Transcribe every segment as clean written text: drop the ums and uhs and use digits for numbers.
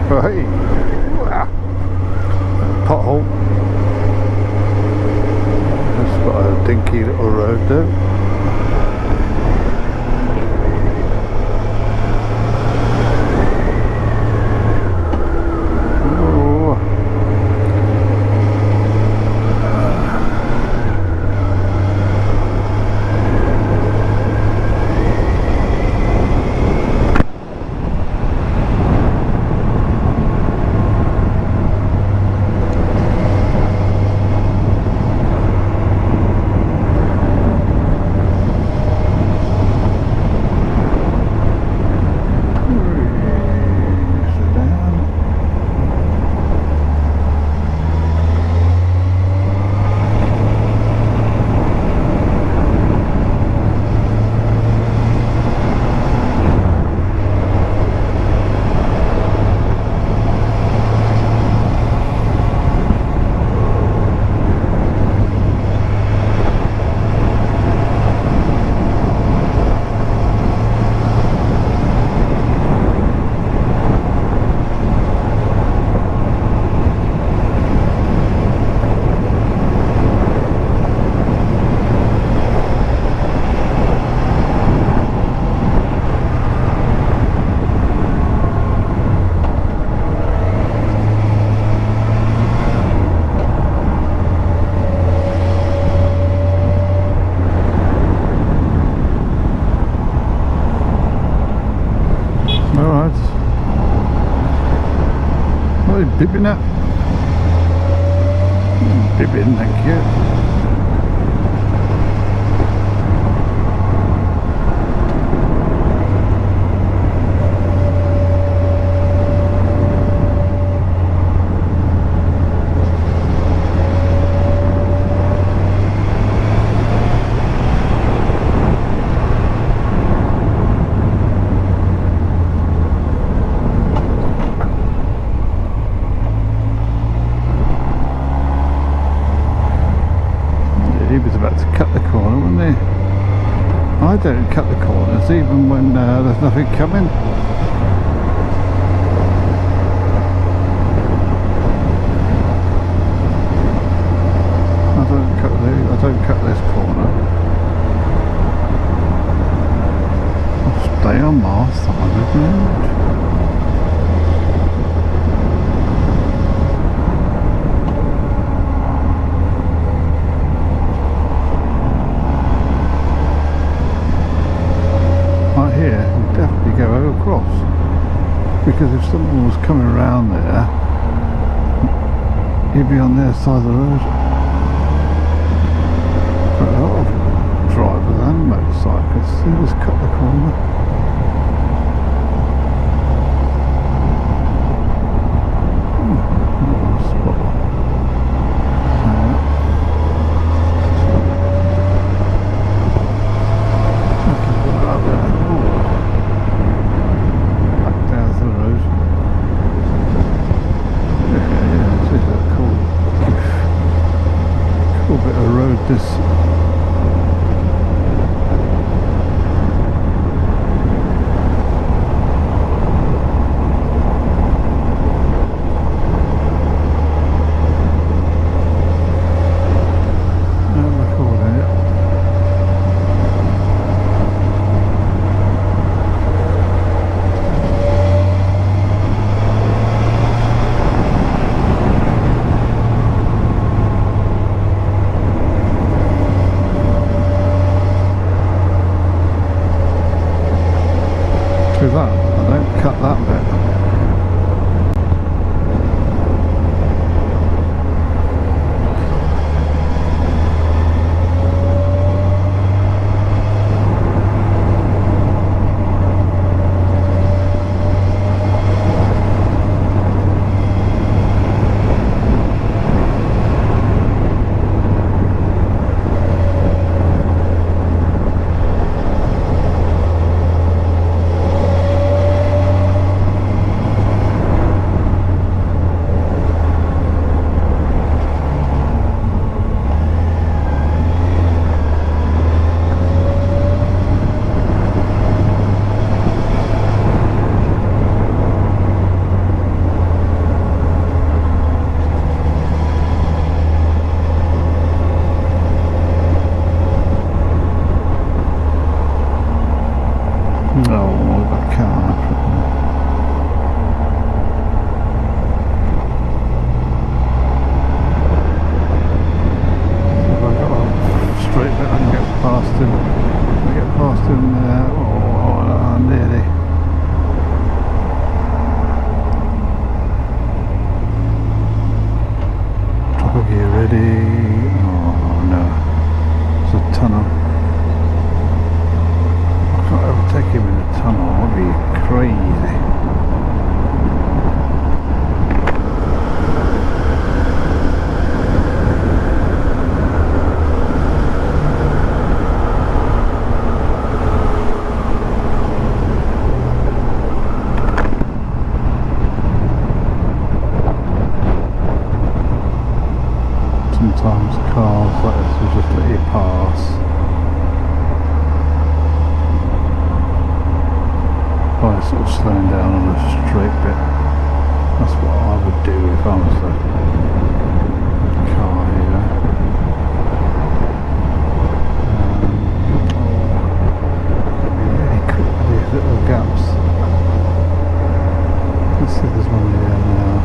Hey, wow. Pothole. It's got a dinky little road there. Bibbing it. Bibbing, thank you. He was about to cut the corner, wasn't he? I don't cut the corners even when there's nothing coming. I don't cut this corner. I'll stay on my side of the road. Here, you definitely go across, because if someone was coming around there, you'd be on their side of the road. But a lot of drivers and motorcyclists, they just cut the corner. This do if I was the car here. Really quick with these little gaps. Let's see if there's one here now.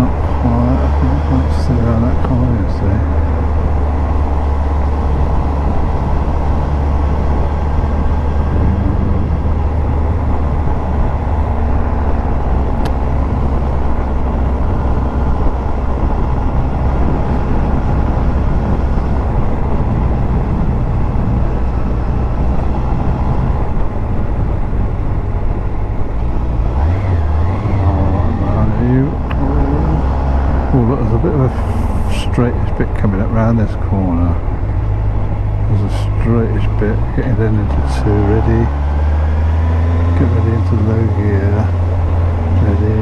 Not quite, I think I might sit around that corner, you see. Oh, look, there's a bit of a straightish bit coming up round this corner. There's a straightish bit getting then into two. Ready? Get ready into low gear. Ready?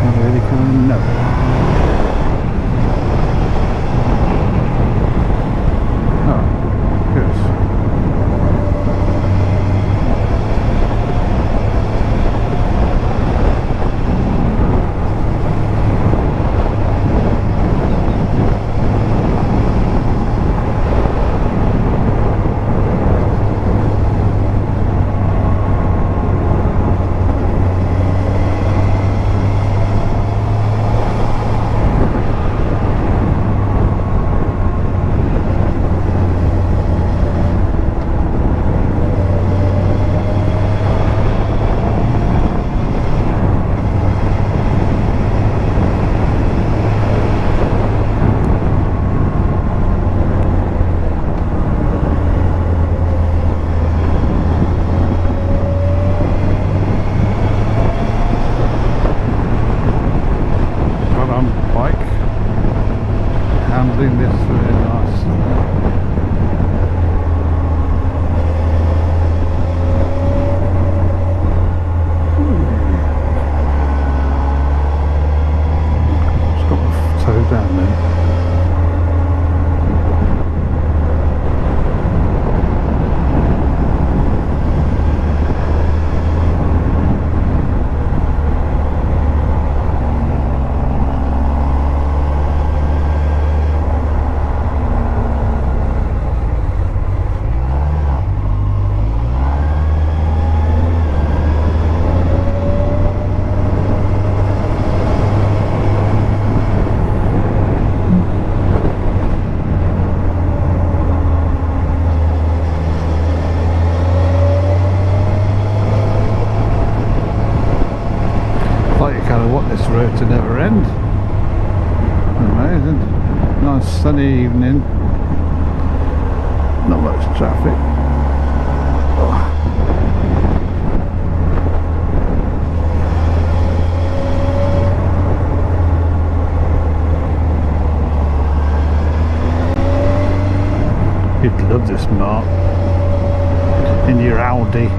And ready coming up. Oh, good. Handling this very nicely. It's got the toe down there. This road to never end. Amazing. Nice sunny evening. Not much traffic. Oh. You'd love this, Mark, in your Audi.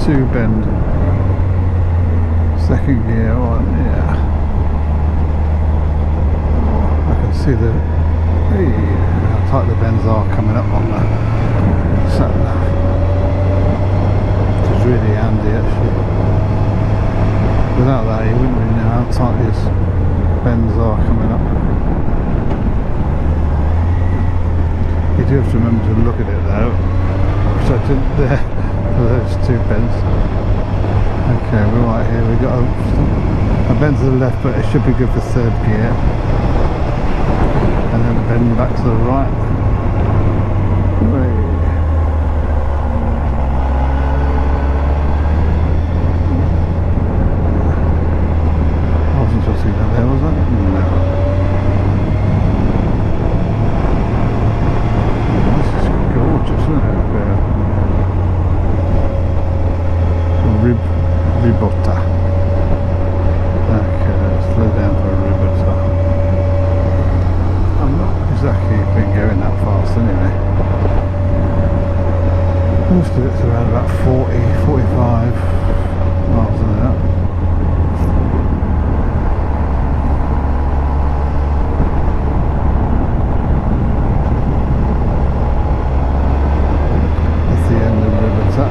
Two bend. So second gear on, yeah. I can see the how tight the bends are coming up on the sat nav, which is really handy actually. Without that you wouldn't really know how tight these bends are coming up. You do have to remember to look at it though, which I didn't there for those two bends. Okay, we're right here, we've got a bend to the left, but it should be good for third gear. And then bend back to the right. I wasn't supposed to see that there, was I? No. This is gorgeous, isn't it? Ribotta. Okay, let's slow down for Ribotta. I'm not exactly been going that fast anyway. Most of it's around about 40, 45 miles an hour. That's the end of Ribotta.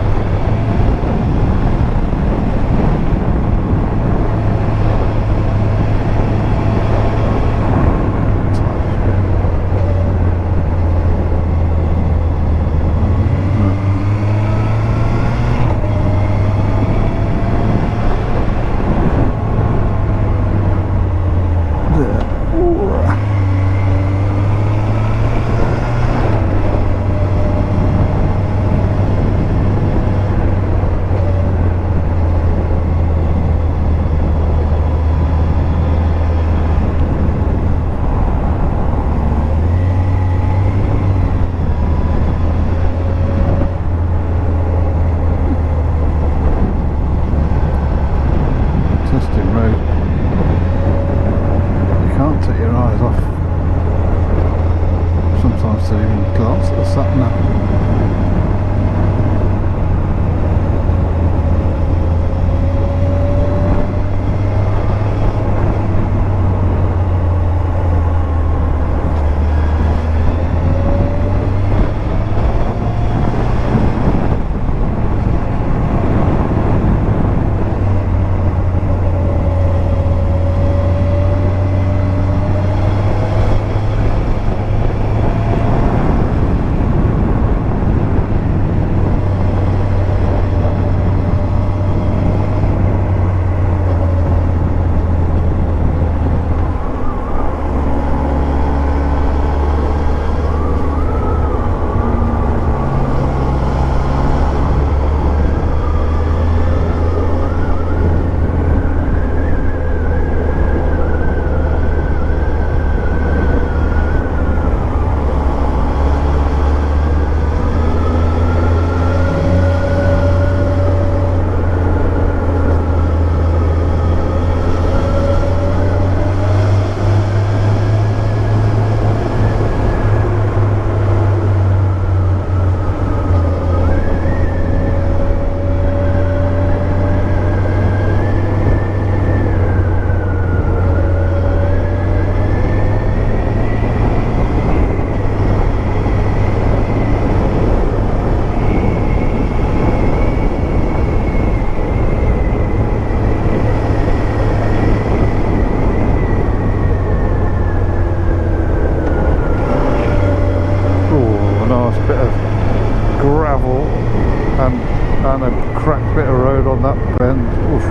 And a cracked bit of road on that bend. Oof.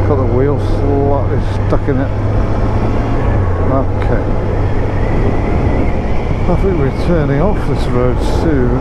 Got the wheel slightly stuck in it. Okay. I think we're turning off this road soon.